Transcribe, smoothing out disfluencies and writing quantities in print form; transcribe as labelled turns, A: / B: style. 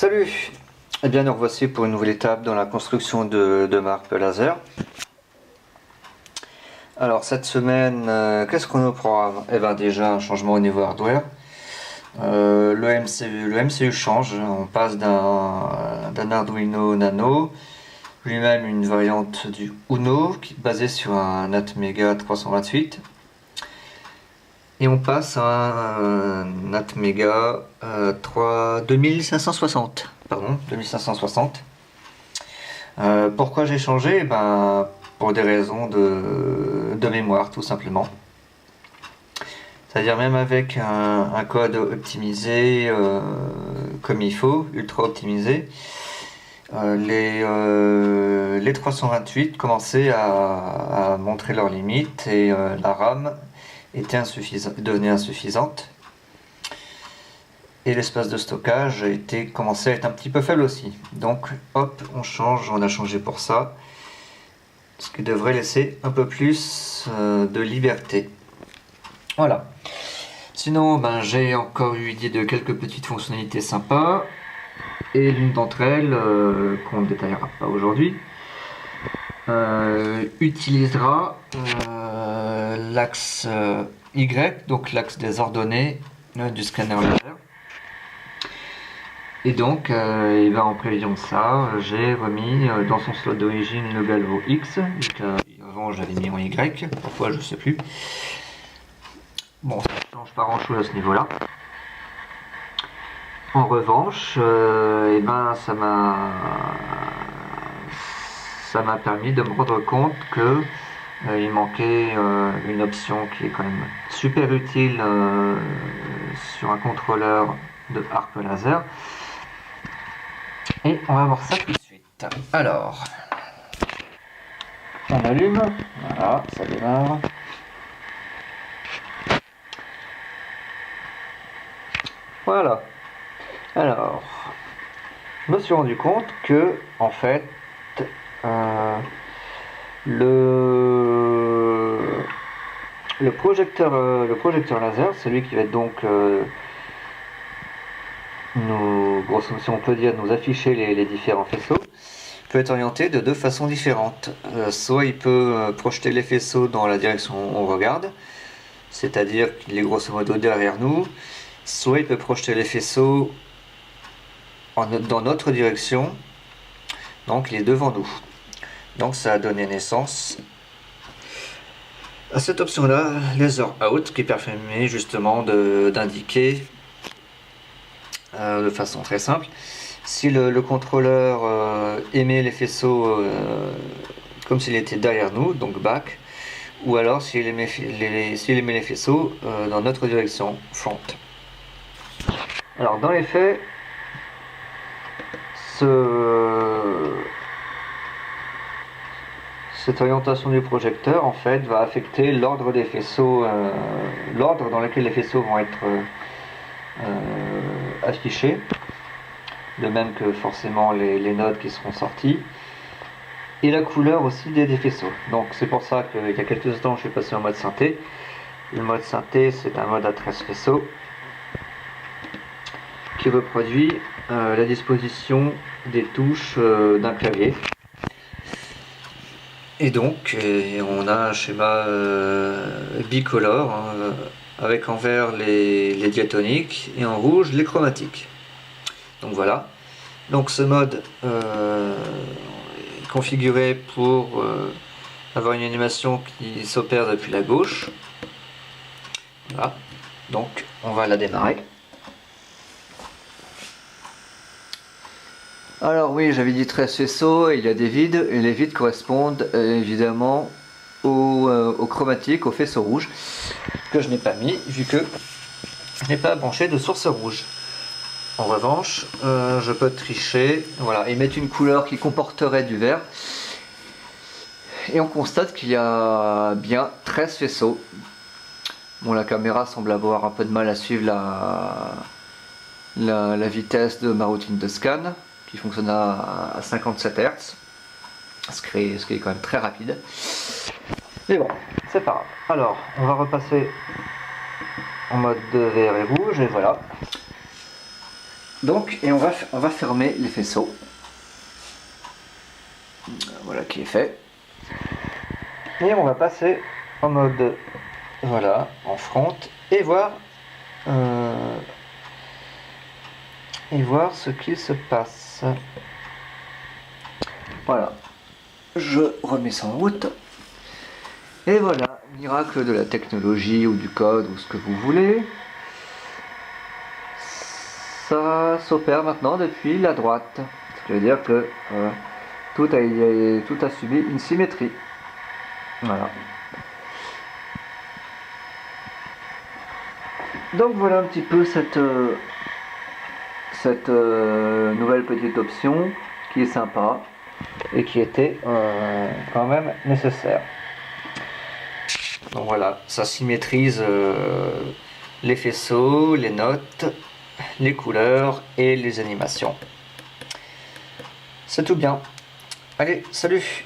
A: Salut! Eh bien nous revoici pour une nouvelle étape dans la construction de ma harpe laser. Alors cette semaine, qu'est-ce qu'on a au programme? Eh bien déjà un changement au niveau hardware. Le MCU change, on passe d'un Arduino Nano, lui-même une variante du Uno, basée sur un Atmega 328. Et on passe à un Atmega 2560. Pardon, 2560. Pourquoi j'ai changé? Ben, pour des raisons de mémoire, tout simplement. C'est-à-dire même avec un code optimisé comme il faut, ultra optimisé, les 328 commençaient à montrer leurs limites et la RAM devenait insuffisante. Et l'espace de stockage commençait à être un petit peu faible aussi. Donc hop, on a changé pour ça. Ce qui devrait laisser un peu plus de liberté. Voilà. Sinon, ben, j'ai encore eu idée de quelques petites fonctionnalités sympas. Et l'une d'entre elles, qu'on ne détaillera pas aujourd'hui, utilisera l'axe Y, donc l'axe des ordonnées du scanner laser. Et donc, en prévision de ça, j'ai remis dans son slot d'origine le galvo X. Avant, j'avais mis en Y, pourquoi je sais plus. Bon, ça ne change pas grand chose à ce niveau-là. En revanche, ça m'a permis de me rendre compte que il manquait une option qui est quand même super utile sur un contrôleur de harpe laser. Et on va voir ça tout de suite. Alors, on allume, voilà, ça démarre. Voilà. Alors, je me suis rendu compte que, en fait, le projecteur laser, celui qui va donc si on peut dire, nous afficher les différents faisceaux, peut être orienté de deux façons différentes. Soit il peut projeter les faisceaux dans la direction où on regarde, c'est-à-dire qu'il est grosso modo derrière nous, soit il peut projeter les faisceaux dans notre direction, donc il est devant nous. Donc ça a donné naissance à cette option-là, Laser Out, qui permet justement d'indiquer de façon très simple si le contrôleur émet les faisceaux comme s'il était derrière nous, donc back, ou alors s'il émet les faisceaux dans notre direction, front. Alors dans les faits, cette orientation du projecteur en fait va affecter l'ordre des faisceaux, l'ordre dans lequel les faisceaux vont être affichés, de même que forcément les nodes qui seront sorties, et la couleur aussi des faisceaux. Donc c'est pour ça qu'il y a quelques instants je suis passé en mode synthé. Le mode synthé, c'est un mode à 13 faisceaux qui reproduit la disposition des touches d'un clavier. Et donc on a un schéma bicolore, hein, avec en vert les diatoniques et en rouge les chromatiques. Donc voilà. Donc ce mode est configuré pour avoir une animation qui s'opère depuis la gauche. Voilà. Donc on va la démarrer. Alors oui, j'avais dit 13 faisceaux, et il y a des vides, et les vides correspondent évidemment aux chromatiques, aux faisceaux rouges, que je n'ai pas mis, vu que je n'ai pas branché de source rouge. En revanche, je peux tricher, voilà, et mettre une couleur qui comporterait du vert. Et on constate qu'il y a bien 13 faisceaux. Bon, la caméra semble avoir un peu de mal à suivre la vitesse de ma routine de scan, qui fonctionne à 57 Hz, ce qui est quand même très rapide. Mais bon, c'est pas grave. Alors, on va repasser en mode vert et rouge, et voilà. Donc, et on va fermer les faisceaux. Voilà qui est fait. Et on va passer en mode, voilà, en front et voir ce qu'il se passe. Voilà, je remets ça en route. Et voilà, miracle de la technologie ou du code ou ce que vous voulez. Ça s'opère maintenant depuis la droite. Ce qui veut dire que tout a subi une symétrie. Voilà. Donc voilà un petit peu cette nouvelle petite option qui est sympa et qui était quand même nécessaire. Donc voilà, ça symétrise les faisceaux, les notes, les couleurs et les animations. C'est tout bien. Allez, salut!